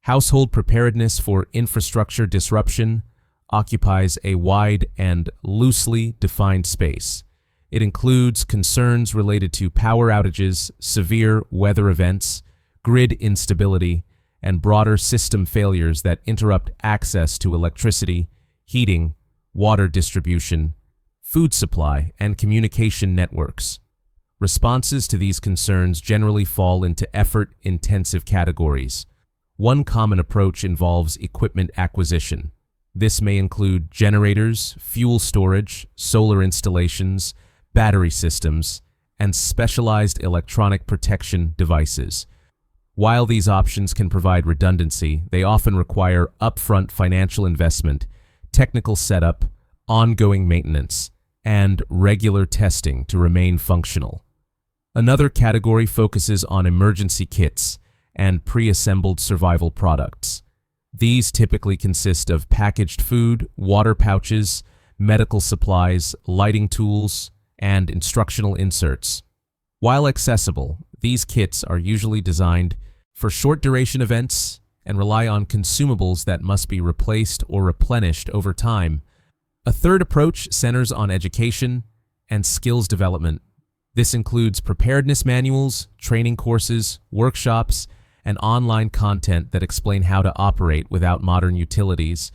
Household preparedness for infrastructure disruption occupies a wide and loosely defined space. It includes concerns related to power outages, severe weather events, grid instability, and broader system failures that interrupt access to electricity, heating, water distribution, food supply, and communication networks. Responses to these concerns generally fall into effort-intensive categories. One common approach involves equipment acquisition. This may include generators, fuel storage, solar installations, battery systems, and specialized electronic protection devices. While these options can provide redundancy, they often require upfront financial investment, technical setup, ongoing maintenance, and regular testing to remain functional. Another category focuses on emergency kits and pre-assembled survival products. These typically consist of packaged food, water pouches, medical supplies, lighting tools, and instructional inserts. While accessible, these kits are usually designed for short-duration events and rely on consumables that must be replaced or replenished over time. A third approach centers on education and skills development. This includes preparedness manuals, training courses, workshops, and online content that explain how to operate without modern utilities.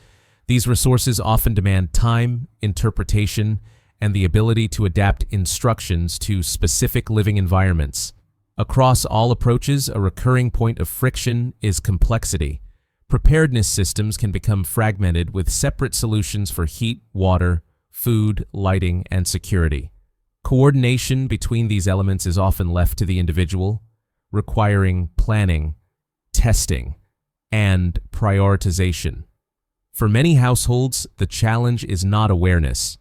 These resources often demand time, interpretation, and the ability to adapt instructions to specific living environments. Across all approaches, a recurring point of friction is complexity. Preparedness systems can become fragmented with separate solutions for heat, water, food, lighting, and security. Coordination between these elements is often left to the individual, requiring planning, testing, and prioritization. For many households, the challenge is not awareness,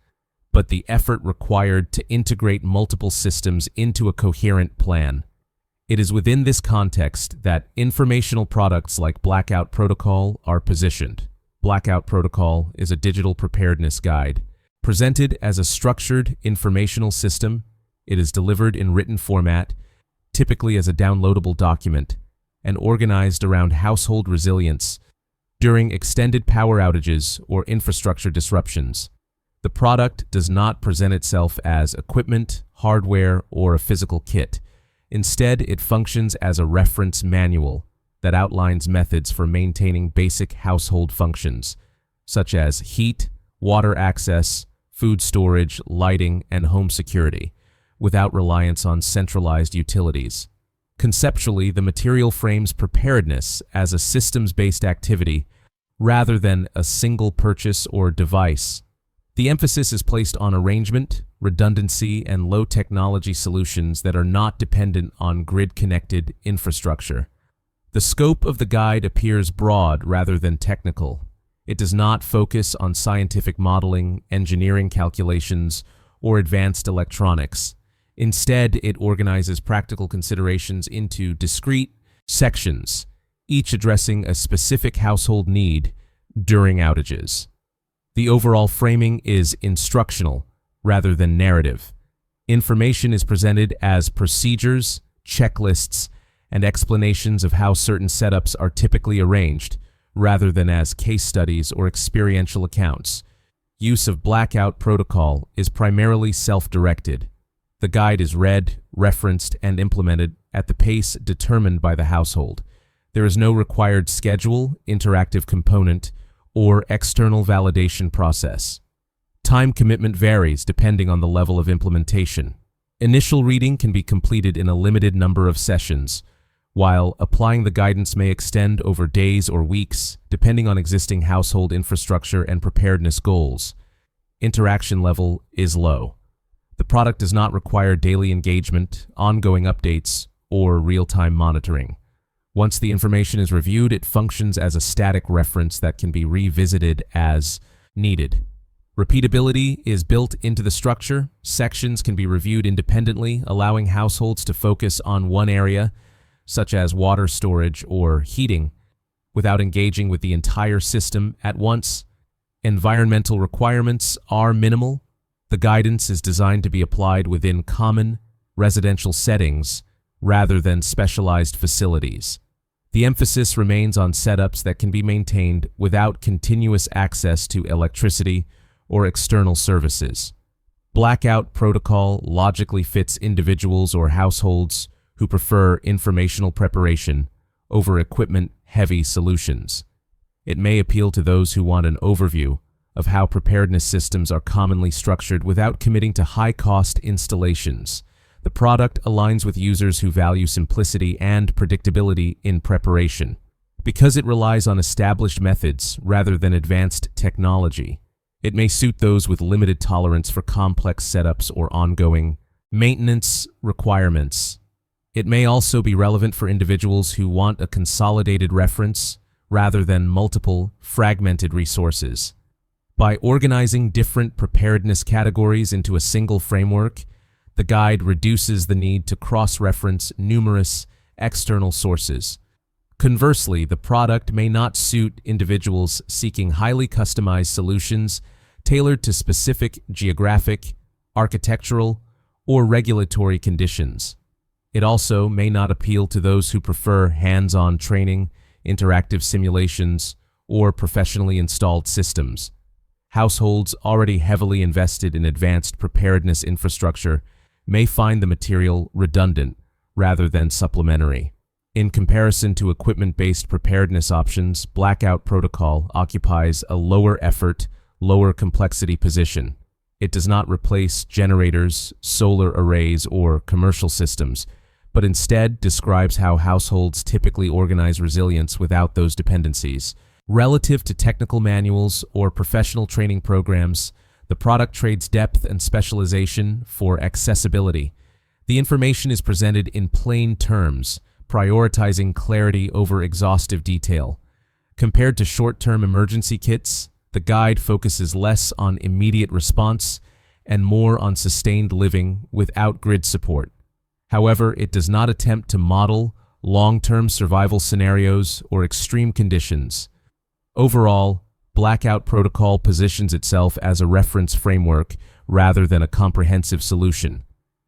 but the effort required to integrate multiple systems into a coherent plan. It is within this context that informational products like Blackout Protocol are positioned. Blackout Protocol is a digital preparedness guide. Presented as a structured informational system, it is delivered in written format, typically as a downloadable document, and organized around household resilience during extended power outages or infrastructure disruptions. The product does not present itself as equipment, hardware, or a physical kit. Instead, it functions as a reference manual that outlines methods for maintaining basic household functions, such as heat, water access, food storage, lighting, and home security, without reliance on centralized utilities. Conceptually, the material frames preparedness as a systems-based activity rather than a single purchase or device. The emphasis is placed on arrangement, redundancy, and low-technology solutions that are not dependent on grid-connected infrastructure. The scope of the guide appears broad rather than technical. It does not focus on scientific modeling, engineering calculations, or advanced electronics. Instead, it organizes practical considerations into discrete sections, each addressing a specific household need during outages. The overall framing is instructional rather than narrative. Information is presented as procedures, checklists, and explanations of how certain setups are typically arranged, rather than as case studies or experiential accounts. Use of Blackout Protocol is primarily self-directed. The guide is read, referenced, and implemented at the pace determined by the household. There is no required schedule, interactive component, or external validation process. Time commitment varies depending on the level of implementation. Initial reading can be completed in a limited number of sessions, while applying the guidance may extend over days or weeks, depending on existing household infrastructure and preparedness goals. Interaction level is low. The product does not require daily engagement, ongoing updates, or real-time monitoring. Once the information is reviewed, it functions as a static reference that can be revisited as needed. Repeatability is built into the structure. Sections can be reviewed independently, allowing households to focus on one area, such as water storage or heating, without engaging with the entire system at once. Environmental requirements are minimal. The guidance is designed to be applied within common residential settings rather than specialized facilities. The emphasis remains on setups that can be maintained without continuous access to electricity or external services. Blackout Protocol logically fits individuals or households who prefer informational preparation over equipment-heavy solutions. It may appeal to those who want an overview of how preparedness systems are commonly structured without committing to high-cost installations. The product aligns with users who value simplicity and predictability in preparation. Because it relies on established methods rather than advanced technology, it may suit those with limited tolerance for complex setups or ongoing maintenance requirements. It may also be relevant for individuals who want a consolidated reference rather than multiple fragmented resources. By organizing different preparedness categories into a single framework, the guide reduces the need to cross-reference numerous external sources. Conversely, the product may not suit individuals seeking highly customized solutions tailored to specific geographic, architectural, or regulatory conditions. It also may not appeal to those who prefer hands-on training, interactive simulations, or professionally installed systems. Households already heavily invested in advanced preparedness infrastructure may find the material redundant rather than supplementary. In comparison to equipment-based preparedness options, Blackout Protocol occupies a lower effort, lower complexity position. It does not replace generators, solar arrays, or commercial systems, but instead describes how households typically organize resilience without those dependencies. Relative to technical manuals or professional training programs, the product trades depth and specialization for accessibility. The information is presented in plain terms, prioritizing clarity over exhaustive detail. Compared to short-term emergency kits, the guide focuses less on immediate response and more on sustained living without grid support. However, it does not attempt to model long-term survival scenarios or extreme conditions. Overall, Blackout Protocol positions itself as a reference framework rather than a comprehensive solution.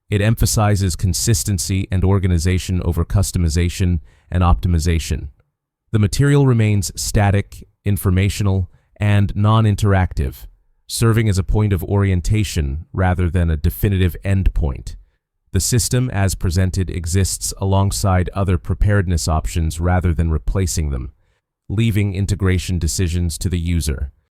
It emphasizes consistency and organization over customization and optimization. The material remains static, informational, and non-interactive, serving as a point of orientation rather than a definitive endpoint. The system, as presented, exists alongside other preparedness options rather than replacing them, leaving integration decisions to the user.